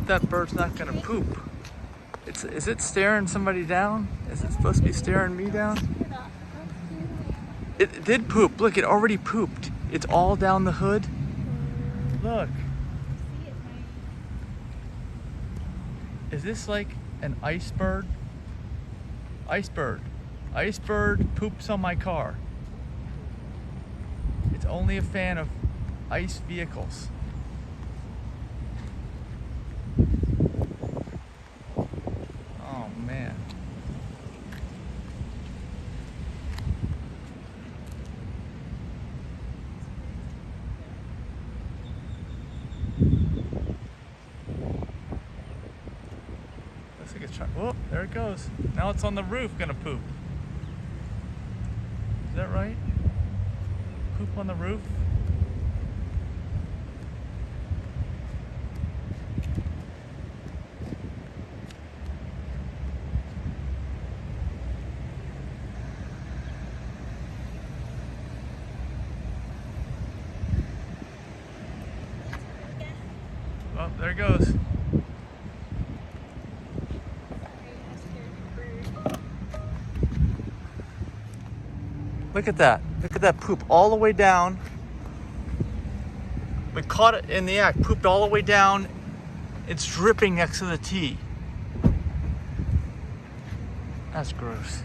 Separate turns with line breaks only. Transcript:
hope that bird's not gonna poop. Is it staring somebody down? Is it supposed to be staring me down? It did poop. Look, it already pooped. It's all down the hood. Look. Is this like an ice bird? Ice bird. Ice bird poops on my car. It's only a fan of ice vehicles. Oh man. Looks like it's trying. Oh, there it goes. Now it's on the roof, gonna poop. Is that right? Poop on the roof? Oh, there it goes. Look at that. Look at that poop all the way down. We caught it in the act. Pooped all the way down. It's dripping next to the tee. That's gross.